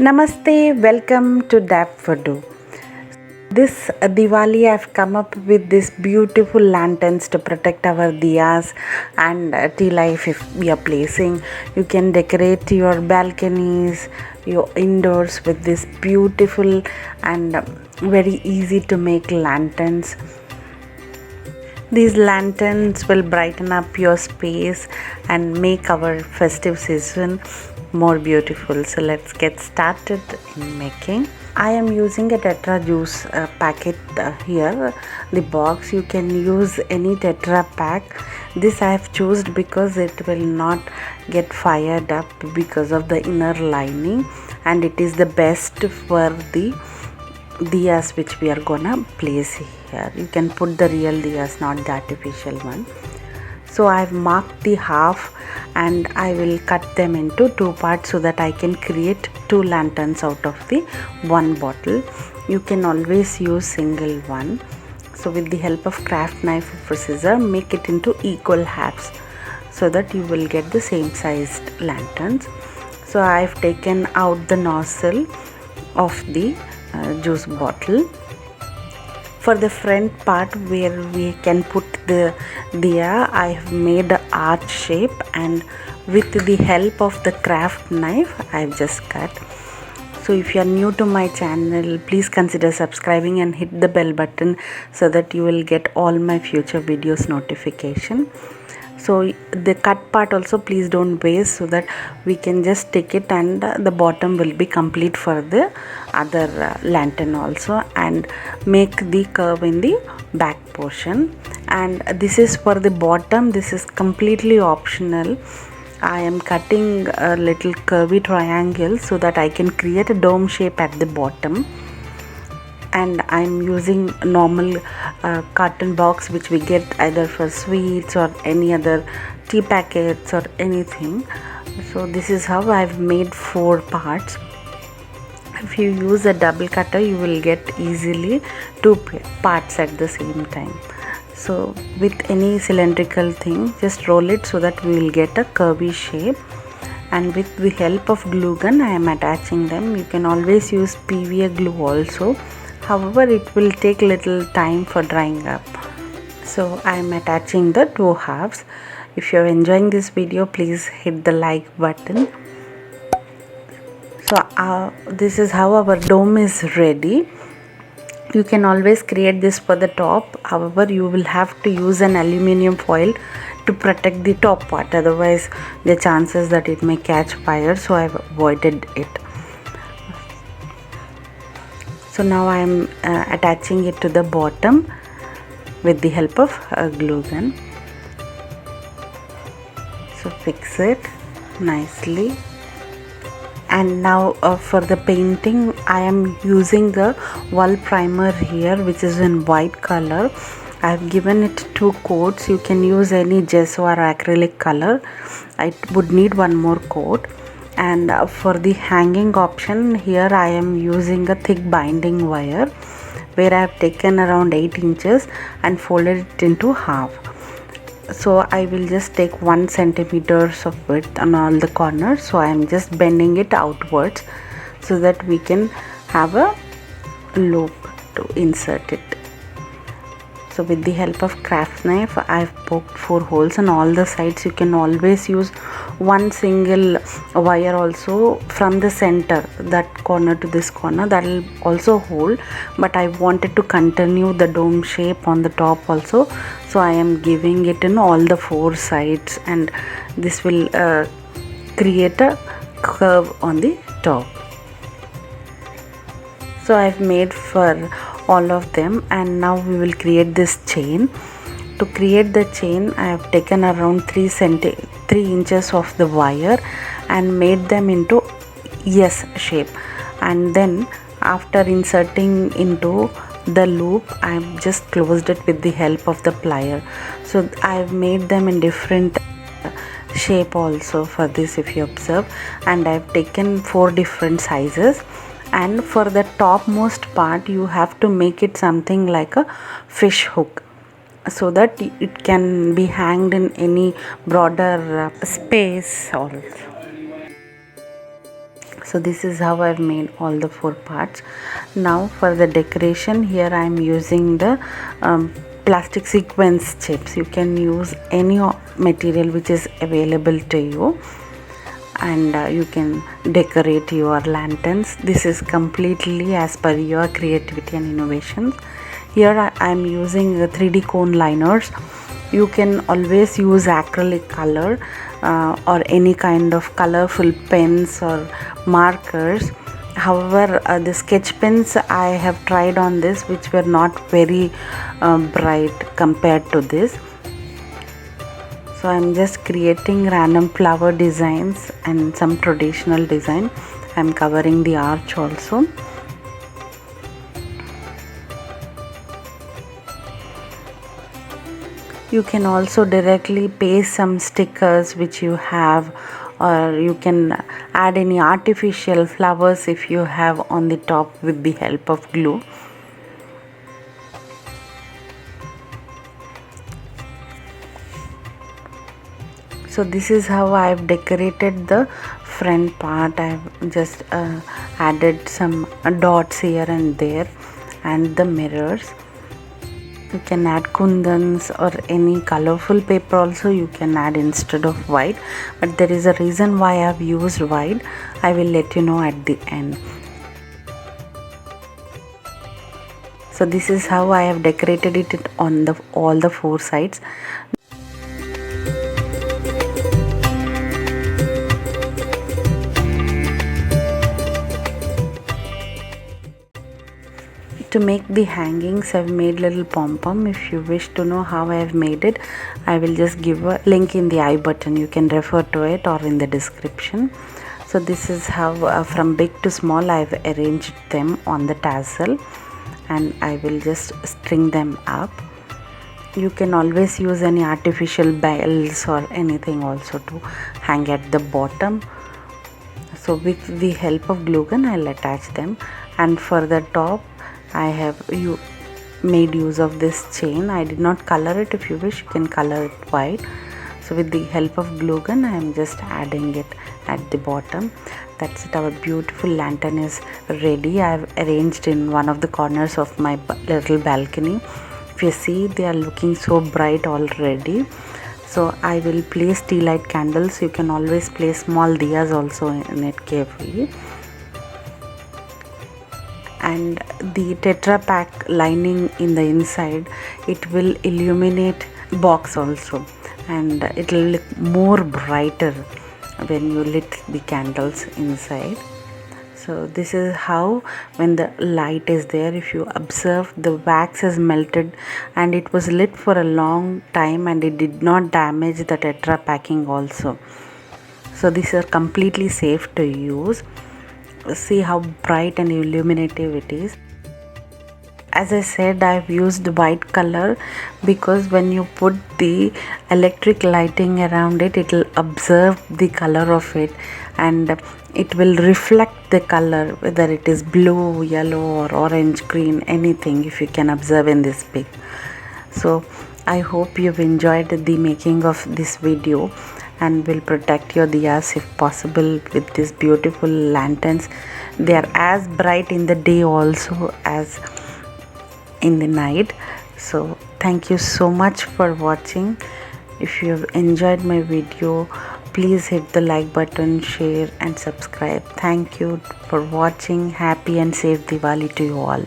Namaste, welcome to Daffodoo. This Diwali I've come up with this beautiful lanterns to protect our diyas and tea life if we are placing. You can decorate your balconies, your indoors with this beautiful and very easy to make lanterns. These lanterns will brighten up your space and make our festive season more beautiful. So let's get started in making. I am using a Tetra juice packet here. The box, you can use any Tetra pack. This I have chosen because it will not get fired up because of the inner lining, and it is the best for the diyas which we are gonna place here. You can put the real diyas, not the artificial one. So I have marked the half and I will cut them into two parts so that I can create two lanterns out of the one bottle. You can always use single one. So with the help of craft knife or scissor, make it into equal halves so that you will get the same sized lanterns. So I have taken out the nozzle of the juice bottle. For the front part where we can put the diya, I have made an arch shape, and with the help of the craft knife I have just cut. So if you are new to my channel, please consider subscribing and hit the bell button so that you will get all my future videos notification. So the cut part also please don't waste, so that we can just stick it and the bottom will be complete for the other lantern also, and make the curve in the back portion. And this is for the bottom. This is completely optional. I am cutting a little curvy triangle so that I can create a dome shape at the bottom. And I'm using normal carton box which we get either for sweets or any other tea packets or anything. So this is how I've made 4 parts. If you use a double cutter, you will get easily 2 parts at the same time. So with any cylindrical thing, just roll it so that we will get a curvy shape. And with the help of glue gun, I am attaching them. You can always use PVA glue also. However, it will take little time for drying up. So I am attaching the 2 halves. If you are enjoying this video, please hit the like button. So this is how our dome is ready. You can always create this for the top. However, you will have to use an aluminium foil to protect the top part. Otherwise, the chances that it may catch fire. So I have avoided it. So now I am attaching it to the bottom with the help of a glue gun. So fix it nicely. And now for the painting, I am using a wall primer here which is in white color. I have given it 2 coats. You can use any gesso or acrylic color. I would need 1 more coat. And for the hanging option, here I am using a thick binding wire where I have taken around 8 inches and folded it into half. So I will just take 1 centimeters of width on all the corners. So I am just bending it outwards so that we can have a loop to insert it. So with the help of craft knife, I have poked 4 holes on all the sides. You can always use 1 single wire also from the center, that corner to this corner, that will also hold. But I wanted to continue the dome shape on the top also, so I am giving it in all the 4 sides, and this will create a curve on the top. So I've made for all of them, and now we will create this chain. To create the chain, I have taken around 3 inches of the wire and made them into S shape, and then after inserting into the loop, I have just closed it with the help of the plier. So I have made them in different shape also for this, if you observe, and I have taken 4 different sizes. And for the topmost part, you have to make it something like a fish hook so that it can be hanged in any broader space also. So this is how I've made all the 4 parts. Now for the decoration, here I am using the plastic sequence chips. You can use any material which is available to you, and you can decorate your lanterns. This is completely as per your creativity and innovations. Here I am using 3D cone liners. You can always use acrylic color or any kind of colorful pens or markers. However, the sketch pens I have tried on this, which were not very bright compared to this. So I'm just creating random flower designs and some traditional design. I'm covering the arch also. You can also directly paste some stickers which you have, or you can add any artificial flowers if you have on the top with the help of glue. So this is how I've decorated the front part. I've just added some dots here and there, and the mirrors. You can add kundans or any colorful paper also you can add instead of white, but there is a reason why I've used white. I will let you know at the end. So this is how I have decorated it on all the 4 sides. To make the hangings, I've made little pom-pom. If you wish to know how I have made it, I will just give a link in the I button. You can refer to it or in the description. So this is how from big to small I've arranged them on the tassel, and I will just string them up. You can always use any artificial bells or anything also to hang at the bottom. So with the help of glue gun, I'll attach them, and for the top I have made use of this chain. I did not color it. If you wish, you can color it white. So with the help of glue gun, I am just adding it at the bottom. That's it. Our beautiful lantern is ready. I have arranged in one of the corners of my little balcony. If you see, they are looking so bright already. So I will place tea light candles. You can always place small diyas also in it carefully. And the Tetra Pak lining in the inside, it will illuminate box also, and it will look more brighter when you lit the candles inside. So this is how, when the light is there, if you observe, the wax is melted and it was lit for a long time and it did not damage the Tetra packing also. So these are completely safe to use. See how bright and illuminative it is. As I said, I've used white color because when you put the electric lighting around it, it will observe the color of it and it will reflect the color, whether it is blue, yellow or orange, green, anything, if you can observe in this pic. So I hope you've enjoyed the making of this video and will protect your diyas if possible with these beautiful lanterns. They are as bright in the day also as in the night. So thank you so much for watching. If you have enjoyed my video, please hit the like button, share and subscribe. Thank you for watching. Happy and safe Diwali to you all.